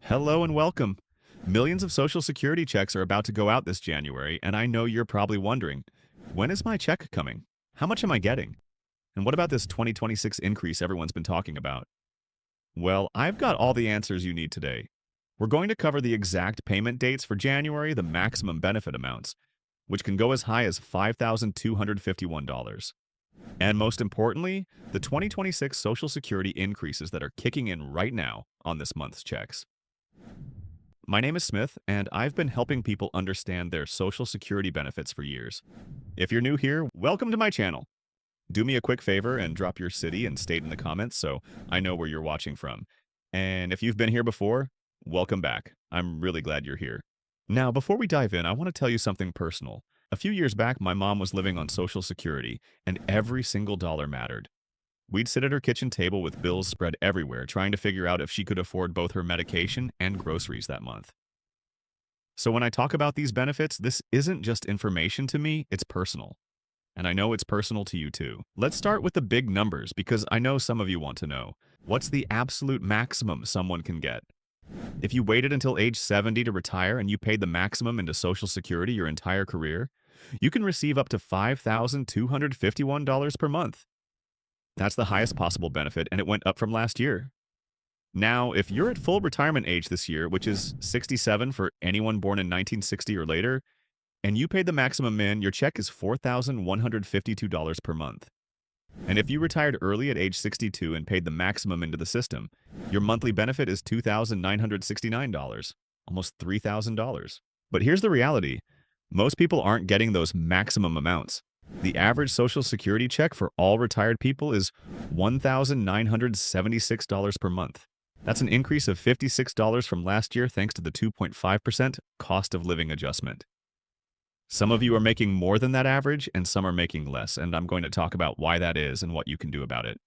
Hello and welcome. Millions of Social Security checks are about to go out this January, and I know you're probably wondering, when is my check coming? How much am I getting? And what about this 2026 increase everyone's been talking about? Well, I've got all the answers you need today. We're going to cover the exact payment dates for January, the maximum benefit amounts, which can go as high as $5,251. And most importantly, the 2026 Social Security increases that are kicking in right now on this month's checks. My name is Smith, and I've been helping people understand their Social Security benefits for years. If you're new here, welcome to my channel. Do me a quick favor and drop your city and state in the comments so I know where you're watching from. And if you've been here before, welcome back. I'm really glad you're here. Now, before we dive in, I want to tell you something personal. A few years back, my mom was living on Social Security, and every single dollar mattered. We'd sit at her kitchen table with bills spread everywhere, trying to figure out if she could afford both her medication and groceries that month. So when I talk about these benefits, this isn't just information to me, it's personal. And I know it's personal to you too. Let's start with the big numbers because I know some of you want to know. What's the absolute maximum someone can get? If you waited until age 70 to retire and you paid the maximum into Social Security your entire career, you can receive up to $5,251 per month. That's the highest possible benefit, and it went up from last year. Now, if you're at full retirement age this year, which is 67 for anyone born in 1960 or later, and you paid the maximum in, your check is $4,152 per month. And if you retired early at age 62 and paid the maximum into the system, your monthly benefit is $2,969, almost $3,000. But here's the reality. Most people aren't getting those maximum amounts. The average Social Security check for all retired people is $1,976 per month. That's an increase of $56 from last year thanks to the 2.5% cost of living adjustment. Some of you are making more than that average, and some are making less, and I'm going to talk about why that is and what you can do about it.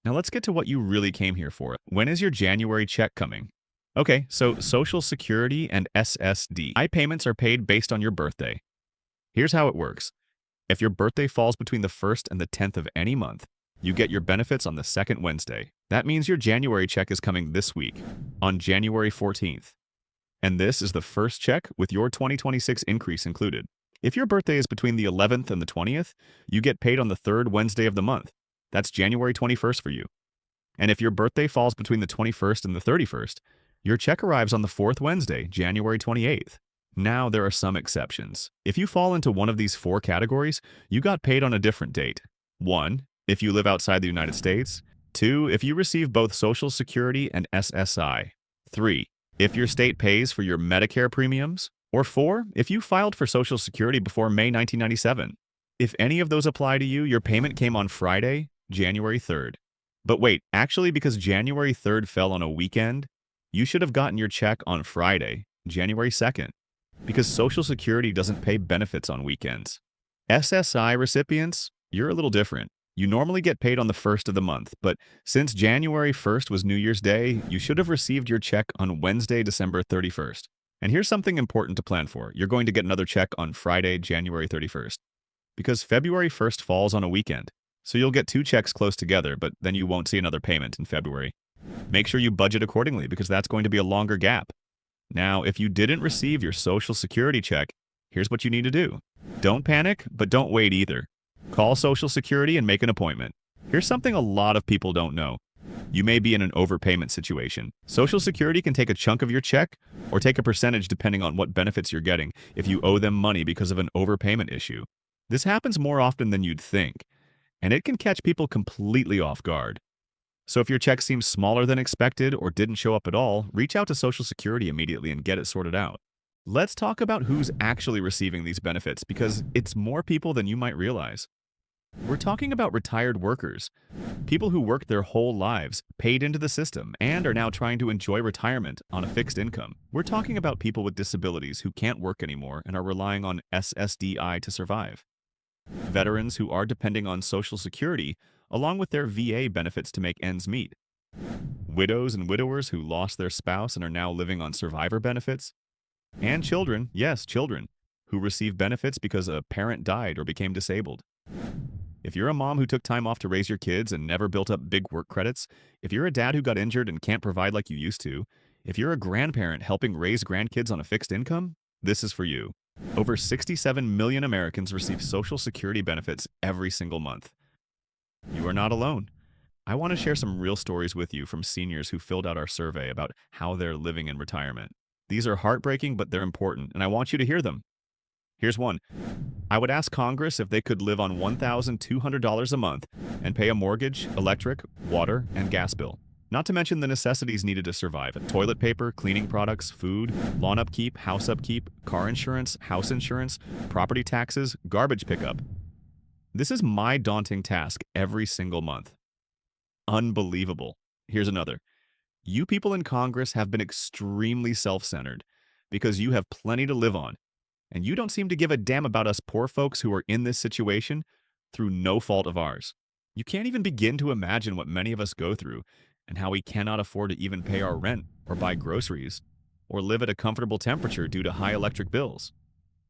Now let's get to what you really came here for. When is your January check coming? Okay, so Social Security and SSDI payments are paid based on your birthday. Here's how it works. If your birthday falls between the 1st and the 10th of any month, you get your benefits on the second Wednesday. That means your January check is coming this week, on January 14th. And this is the first check with your 2026 increase included. If your birthday is between the 11th and the 20th, you get paid on the third Wednesday of the month. That's January 21st for you. And if your birthday falls between the 21st and the 31st, your check arrives on the fourth Wednesday, January 28th. Now, there are some exceptions. If you fall into one of these four categories, you got paid on a different date. 1. If you live outside the United States. 2. If you receive both Social Security and SSI. 3. If your state pays for your Medicare premiums. Or 4. If you filed for Social Security before May 1997. If any of those apply to you, your payment came on Friday, January 3rd. But wait, actually because January 3rd fell on a weekend, you should have gotten your check on Friday, January 2nd. Because Social Security doesn't pay benefits on weekends. SSI recipients, you're a little different. You normally get paid on the 1st of the month, but since January 1st was New Year's Day, you should have received your check on Wednesday, December 31st. And here's something important to plan for. You're going to get another check on Friday, January 31st. Because February 1st falls on a weekend, so you'll get two checks close together, but then you won't see another payment in February. Make sure you budget accordingly because that's going to be a longer gap. Now, if you didn't receive your Social Security check, here's what you need to do. Don't panic, but don't wait either. Call Social Security and make an appointment. Here's something a lot of people don't know. You may be in an overpayment situation. Social Security can take a chunk of your check or take a percentage depending on what benefits you're getting if you owe them money because of an overpayment issue. This happens more often than you'd think, and it can catch people completely off guard. So if your check seems smaller than expected or didn't show up at all, reach out to Social Security immediately and get it sorted out. Let's talk about who's actually receiving these benefits because it's more people than you might realize. We're talking about retired workers, people who worked their whole lives, paid into the system, and are now trying to enjoy retirement on a fixed income. We're talking about people with disabilities who can't work anymore and are relying on SSDI to survive. Veterans who are depending on Social Security along with their VA benefits to make ends meet. Widows and widowers who lost their spouse and are now living on survivor benefits. And children, yes, children, who receive benefits because a parent died or became disabled. If you're a mom who took time off to raise your kids and never built up big work credits, if you're a dad who got injured and can't provide like you used to, If you're a grandparent helping raise grandkids on a fixed income, this is for you. Over 67 million Americans receive Social Security benefits every single month. You are not alone. I want to share some real stories with you from seniors who filled out our survey about how they're living in retirement. These are heartbreaking, but they're important, and I want you to hear them. Here's one. I would ask Congress if they could live on $1,200 a month and pay a mortgage, electric, water, and gas bill. Not to mention the necessities needed to survive: toilet paper, cleaning products, food, lawn upkeep, house upkeep, car insurance, house insurance, property taxes, garbage pickup. This is my daunting task every single month. Unbelievable. Here's another. You people in Congress have been extremely self-centered because you have plenty to live on, and you don't seem to give a damn about us poor folks who are in this situation through no fault of ours. You can't even begin to imagine what many of us go through and how we cannot afford to even pay our rent or buy groceries or live at a comfortable temperature due to high electric bills.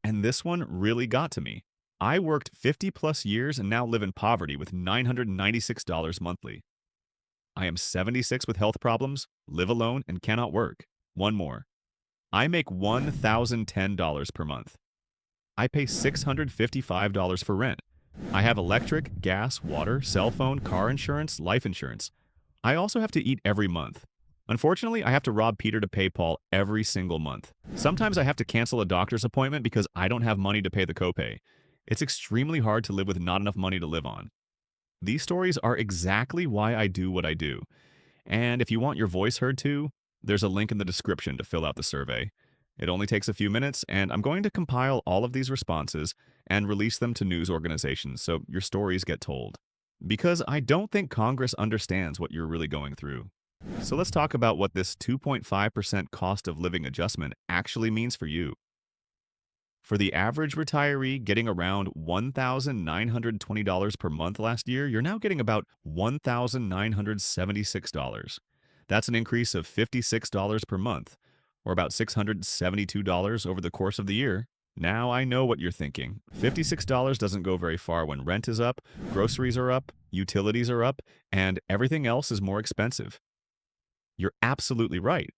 And this one really got to me. I worked 50 plus years and now live in poverty with $996 monthly. I am 76 with health problems, live alone, and cannot work. One more. I make $1,010 per month. I pay $655 for rent. I have electric, gas, water, cell phone, car insurance, life insurance. I also have to eat every month. Unfortunately, I have to rob Peter to pay Paul every single month. Sometimes I have to cancel a doctor's appointment because I don't have money to pay the copay. It's extremely hard to live with not enough money to live on. These stories are exactly why I do what I do. And if you want your voice heard too, there's a link in the description to fill out the survey. It only takes a few minutes, and I'm going to compile all of these responses and release them to news organizations so your stories get told. Because I don't think Congress understands what you're really going through. So let's talk about what this 2.5% cost of living adjustment actually means for you. For the average retiree getting around $1,920 per month last year, you're now getting about $1,976. That's an increase of $56 per month, or about $672 over the course of the year. Now I know what you're thinking. $56 doesn't go very far when rent is up, groceries are up, utilities are up, and everything else is more expensive. You're absolutely right.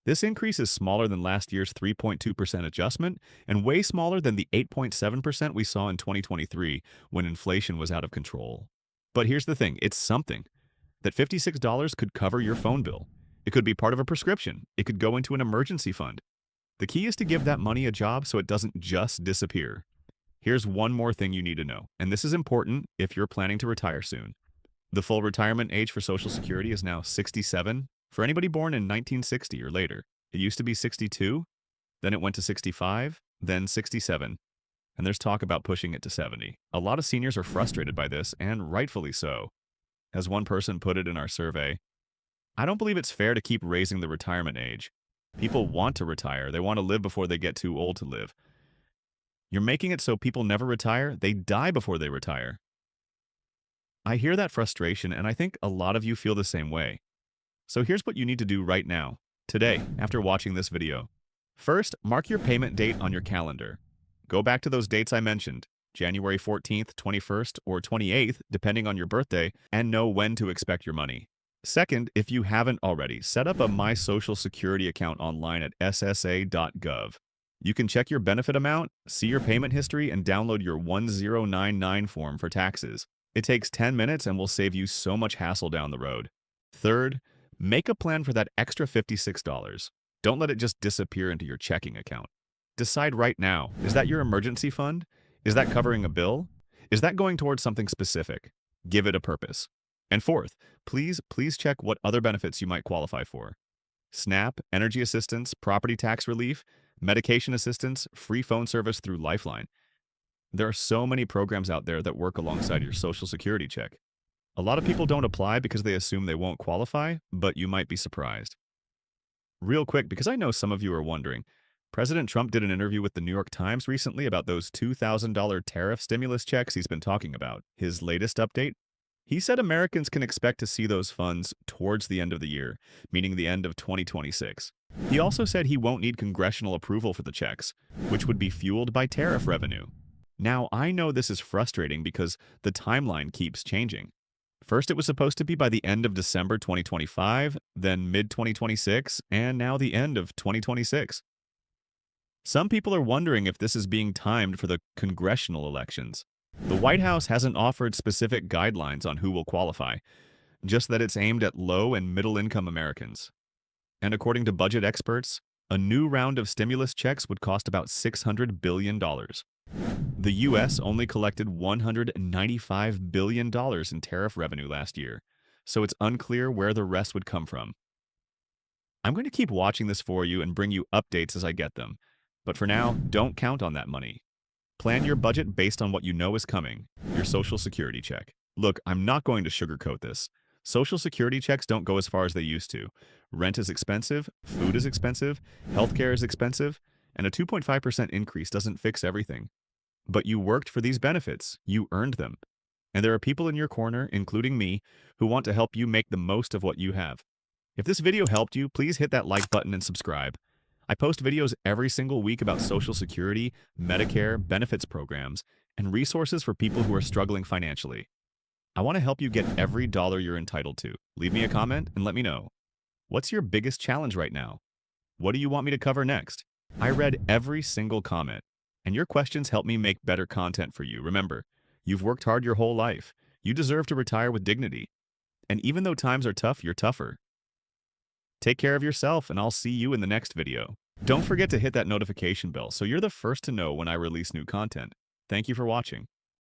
This increase is smaller than last year's 3.2% adjustment and way smaller than the 8.7% we saw in 2023 when inflation was out of control. But here's the thing, it's something. That $56 could cover your phone bill. It could be part of a prescription. It could go into an emergency fund. The key is to give that money a job so it doesn't just disappear. Here's one more thing you need to know, and this is important if you're planning to retire soon. The full retirement age for Social Security is now 67 for anybody born in 1960 or later. It used to be 62, then it went to 65, then 67, and there's talk about pushing it to 70. A lot of seniors are frustrated by this, and rightfully so. As one person put it in our survey, I don't believe it's fair to keep raising the retirement age. People want to retire. They want to live before they get too old to live. You're making it so people never retire. They die before they retire. I hear that frustration, and I think a lot of you feel the same way. So here's what you need to do right now, today, after watching this video. First, mark your payment date on your calendar. Go back to those dates I mentioned, January 14th, 21st, or 28th, depending on your birthday, and know when to expect your money. Second, if you haven't already, set up a My Social Security account online at ssa.gov. You can check your benefit amount, see your payment history, and download your 1099 form for taxes. It takes 10 minutes and will save you so much hassle down the road. Third, make a plan for that extra $56. Don't let it just disappear into your checking account. Decide right now, is that your emergency fund? Is that covering a bill? Is that going towards something specific? Give it a purpose. And fourth, please check what other benefits you might qualify for. SNAP, energy assistance, property tax relief, medication assistance, free phone service through Lifeline. There are so many programs out there that work alongside your Social Security check. A lot of people don't apply because they assume they won't qualify, but you might be surprised. Real quick, because I know some of you are wondering, President Trump did an interview with the New York Times recently about those $2,000 tariff stimulus checks he's been talking about. His latest update? He said Americans can expect to see those funds towards the end of the year, meaning the end of 2026. He also said he won't need congressional approval for the checks, which would be fueled by tariff revenue. Now, I know this is frustrating because the timeline keeps changing. First, it was supposed to be by the end of December 2025, then mid-2026, and now the end of 2026. Some people are wondering if this is being timed for the congressional elections. The White House hasn't offered specific guidelines on who will qualify, just that it's aimed at low and middle-income Americans. And according to budget experts, a new round of stimulus checks would cost about $600 billion. The U.S. only collected $195 billion in tariff revenue last year, so it's unclear where the rest would come from. I'm going to keep watching this for you and bring you updates as I get them. But for now, don't count on that money. Plan your budget based on what you know is coming, your Social Security check. Look, I'm not going to sugarcoat this. Social Security checks don't go as far as they used to. Rent is expensive, food is expensive, healthcare is expensive, and a 2.5% increase doesn't fix everything. But you worked for these benefits. You earned them. And there are people in your corner, including me, who want to help you make the most of what you have. If this video helped you, please hit that like button and subscribe. I post videos every single week about Social Security, Medicare, benefits programs, and resources for people who are struggling financially. I want to help you get every dollar you're entitled to. Leave me a comment and let me know. What's your biggest challenge right now? What do you want me to cover next? I read every single comment, and your questions help me make better content for you. Remember, you've worked hard your whole life. You deserve to retire with dignity. And even though times are tough, you're tougher. Take care of yourself, and I'll see you in the next video. Don't forget to hit that notification bell so you're the first to know when I release new content. Thank you for watching.